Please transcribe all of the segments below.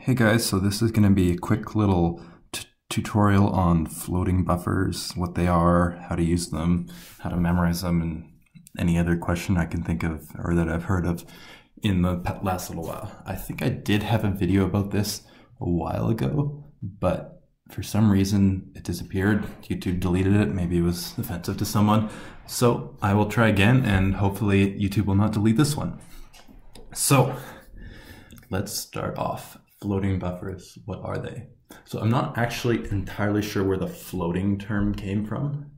Hey guys, so this is going to be a quick little tutorial on floating buffers, what they are, how to use them, how to memorize them, and any other question I can think of or that I've heard of in the last little while. I think I did have a video about this a while ago, but for some reason it disappeared. YouTube deleted it. Maybe it was offensive to someone. So I will try again, and hopefully YouTube will not delete this one. So let's start off. Floating buffers, what are they? So I'm not actually entirely sure where the floating term came from.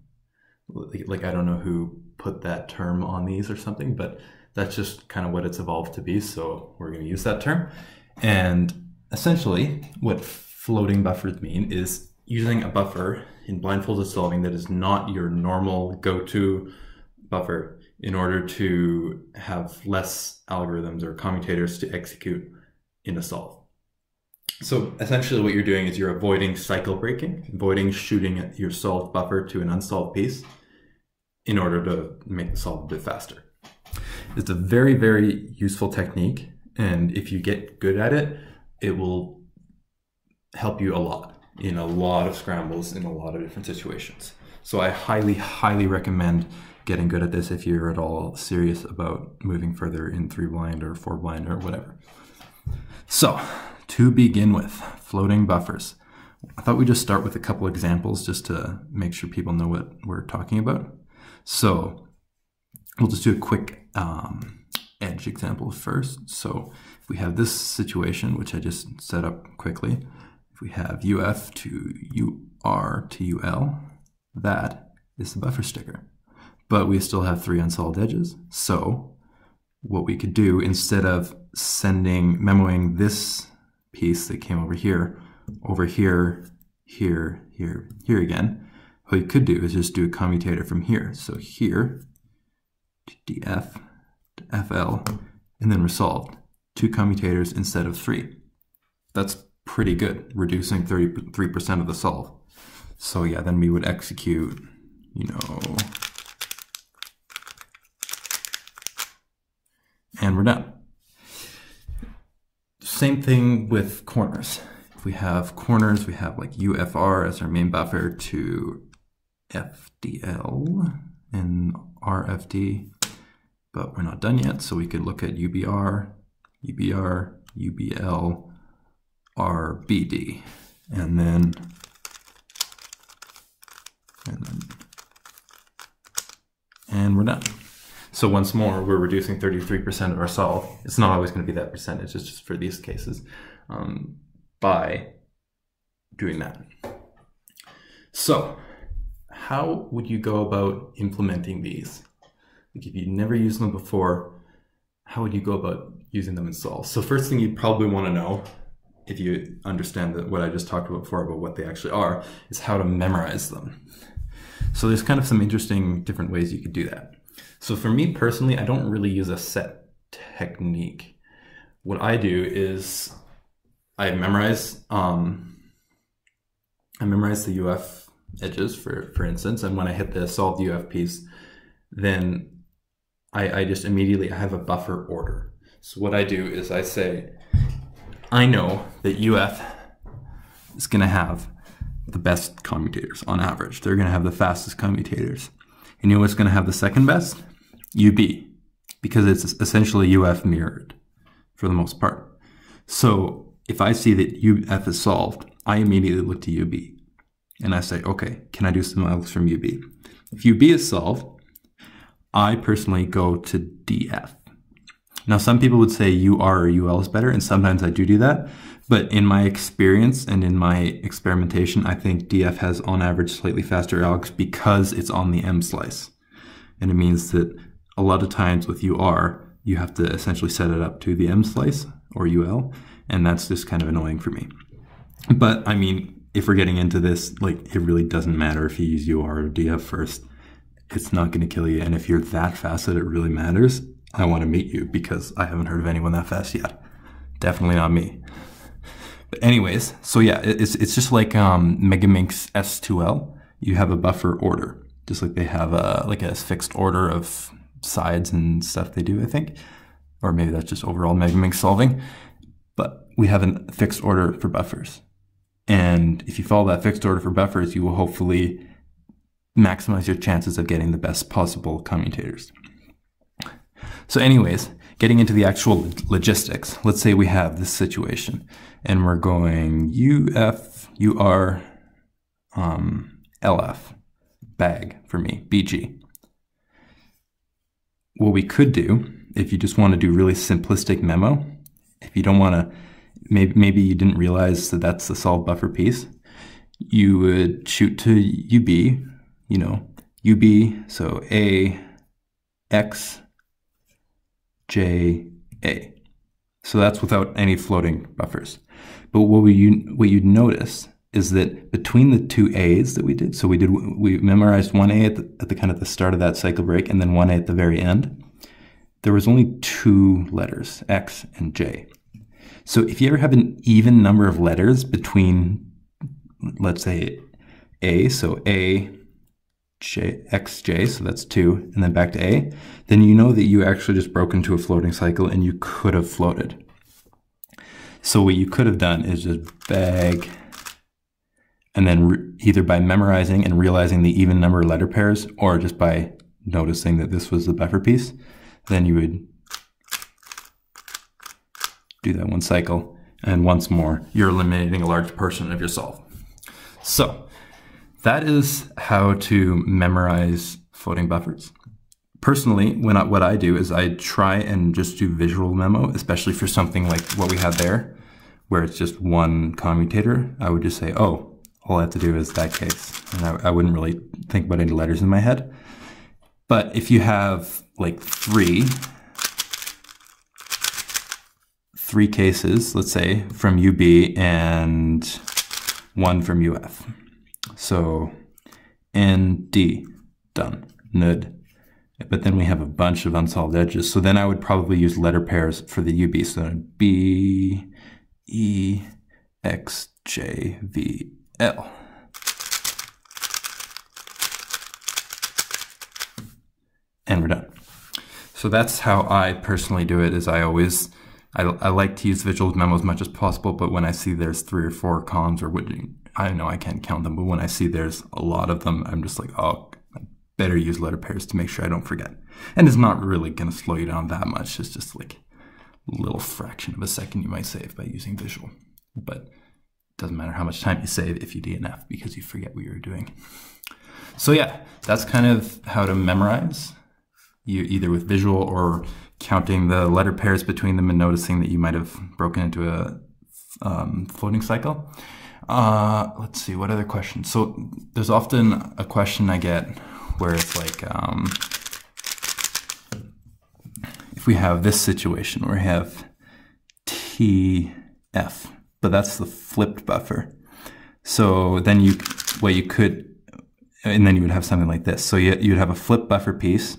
Like I don't know who put that term on these or something, but that's just kind of what it's evolved to be. So we're going to use that term. And essentially what floating buffers mean is using a buffer in blindfolded solving that is not your normal go-to buffer in order to have less algorithms or commutators to execute in a solve. So essentially what you're doing is you're avoiding cycle breaking, avoiding shooting your solved buffer to an unsolved piece in order to make the solve a bit faster. It's a very, very useful technique, and if you get good at it, it will help you a lot in a lot of scrambles in a lot of different situations. So I highly, highly recommend getting good at this if you're at all serious about moving further in 3-blind or 4-blind or whatever. So, to begin with, floating buffers. I thought we'd just start with a couple examples just to make sure people know what we're talking about. So we'll just do a quick edge example first. So if we have this situation, which I just set up quickly, if we have UF to UR to UL, that is the buffer sticker. But we still have 3 unsolved edges. So what we could do, instead of memoing this piece that came over here, here again, what you could do is just do a commutator from here. So here to DF to FL, and then resolved. 2 commutators instead of 3. That's pretty good, reducing 33% of the solve. So yeah, then we would execute, and we're done. Same thing with corners. If we have corners, we have like UFR as our main buffer to FDL and RFD, but we're not done yet. So we could look at UBR, UBR, UBL, RBD, and then we're done. So once more, we're reducing 33% of our solve. It's not always going to be that percentage, it's just for these cases, by doing that. So how would you go about implementing these? Like if you've never used them before, how would you go about using them in solve? So first thing you'd probably want to know, if you understand that what I just talked about before about what they actually are, is how to memorize them. So there's kind of some interesting different ways you could do that. So for me personally, I don't really use a set technique. What I do is I memorize the UF edges, for instance, and when I hit the solved UF piece, then I just immediately have a buffer order. So what I do is I say, I know that UF is going to have the best commutators on average. They're going to have the fastest commutators. And you know what's going to have the second best? UB, because it's essentially UF mirrored for the most part. So if I see that UF is solved, I immediately look to UB and I say, okay, can I do something else from UB? If UB is solved, I personally go to DF. Now, some people would say UR or UL is better, and sometimes I do that. But in my experience and in my experimentation, I think DF has on average slightly faster algs because it's on the M slice. And it means that a lot of times with UR, you have to essentially set it up to the M slice or UL, and that's just kind of annoying for me. But I mean, if we're getting into this, like it really doesn't matter if you use UR or DF first. It's not going to kill you. And if you're that fast that it really matters, I want to meet you because I haven't heard of anyone that fast yet. Definitely not me. But anyways, so yeah, it's just like Megaminx S2L. You have a buffer order, just like they have like a fixed order of sides and stuff they do, I think. Or maybe that's just overall Megaminx solving. But we have a fixed order for buffers. And if you follow that fixed order for buffers, you will hopefully maximize your chances of getting the best possible commutators. So anyways, getting into the actual logistics, let's say we have this situation and we're going UF, UR, LF, bag for me, BG. What we could do, if you just want to do really simplistic memo, if you don't want to, maybe you didn't realize that that's the solved buffer piece, you would shoot to UB, UB, so A, X, J, A. So that's without any floating buffers. But what you'd notice is that between the two A's that we did, so we memorized one A at the kind of the start of that cycle break and then one A at the very end, there was only two letters, X and J. So if you ever have an even number of letters between, let's say A, so A, J, X, J, so that's 2, and then back to A, then you know that you actually just broke into a floating cycle and you could have floated. So what you could have done is just bag, and then either by memorizing and realizing the even number of letter pairs, or just by noticing that this was the buffer piece, then you would do that one cycle, and once more, you're eliminating a large portion of your solve. So that is how to memorize floating buffers. Personally, what I do is I try and just do visual memo, especially for something like what we had there, where it's just one commutator. I would just say, oh, all I have to do is that case. And I wouldn't really think about any letters in my head. But if you have like three cases, let's say, from UB and one from UF. So ND, done, NUD. But then we have a bunch of unsolved edges. So then I would probably use letter pairs for the UB. So B, E, X, J, V, L. And we're done. So that's how I personally do it, is I like to use visual memo as much as possible, but when I see there's 3 or 4 columns, or I know I can't count them, but when I see there's a lot of them, I'm just like, oh, I better use letter pairs to make sure I don't forget. And it's not really going to slow you down that much. It's just like a little fraction of a second you might save by using visual. But it doesn't matter how much time you save if you DNF, because you forget what you were doing. So yeah, that's kind of how to memorize, either with visual or counting the letter pairs between them and noticing that you might have broken into a floating cycle. Let's see, what other questions? So there's often a question I get where it's like, if we have this situation where we have TF, but that's the flipped buffer. So then and then you would have something like this. So you'd have a flipped buffer piece,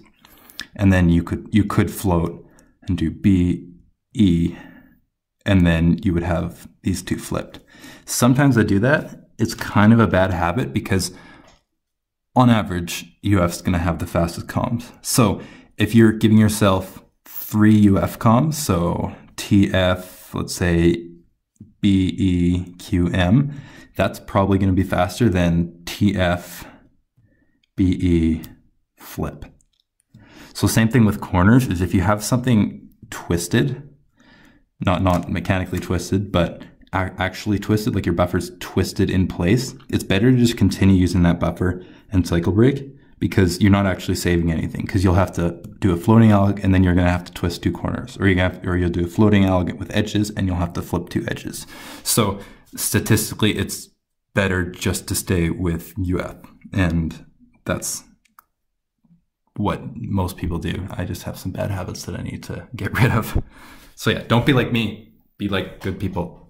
and then you could float and do B, E, and then you would have these two flipped. Sometimes I do that. It's kind of a bad habit because on average, UF's going to have the fastest comms. So if you're giving yourself 3 UF comms, so TF, let's say B, E, Q, M, that's probably going to be faster than TF, B, E, flip. So same thing with corners, is if you have something twisted, not mechanically twisted, but actually twisted, like your buffer's twisted in place, it's better to just continue using that buffer and cycle break, because you're not actually saving anything, because you'll have to do a floating alg and then you're going to have to twist 2 corners, or you'll do a floating alg with edges and you'll have to flip 2 edges. So statistically, it's better just to stay with UF, and that's what most people do. I just have some bad habits that I need to get rid of. So yeah, don't be like me, be like good people.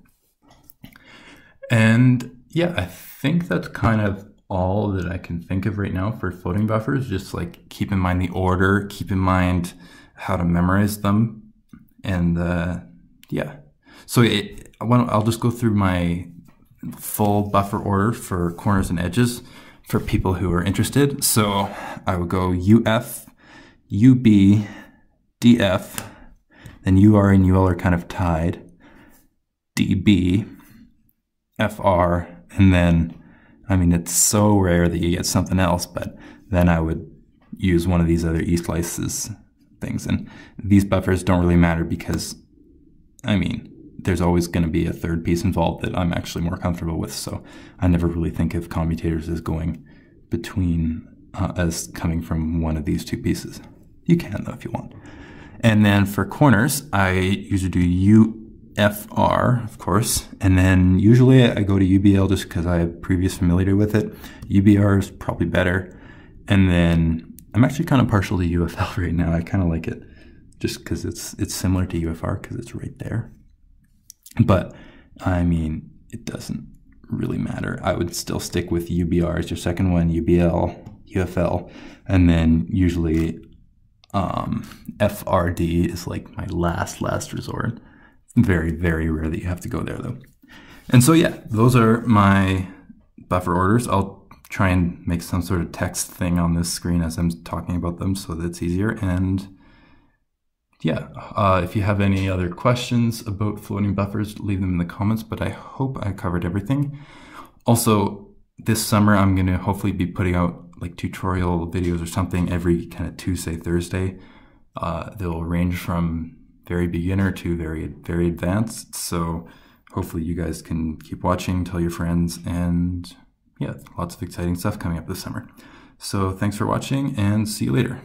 And yeah, I think that's kind of all that I can think of right now for floating buffers. Just like keep in mind the order, keep in mind how to memorize them. And yeah, so I'll just go through my full buffer order for corners and edges for people who are interested. So I would go UF, UB, DF, then UR and UL are kind of tied. DB, FR, and then, I mean, it's so rare that you get something else, but then I would use one of these other E-slices things. And these buffers don't really matter because, I mean, there's always going to be a third piece involved that I'm actually more comfortable with. So I never really think of commutators as going between, as coming from one of these two pieces. You can though if you want. And then for corners, I usually do UFR, of course. And then usually I go to UBL just because I have previous familiarity with it. UBR is probably better. And then I'm actually kind of partial to UFL right now. I kind of like it just because it's similar to UFR because it's right there. But I mean, it doesn't really matter. I would still stick with UBR as your second one, UBL, UFL, and then usually FRD is like my last resort. Very, very rare that you have to go there though. And so yeah, those are my buffer orders. I'll try and make some sort of text thing on this screen as I'm talking about them so that it's easier. And yeah, if you have any other questions about floating buffers, leave them in the comments, but I hope I covered everything. Also, this summer, I'm going to hopefully be putting out like tutorial videos or something every kind of Tuesday, Thursday. They'll range from very beginner to very, very advanced. So hopefully you guys can keep watching, tell your friends, and yeah, lots of exciting stuff coming up this summer. So thanks for watching and see you later.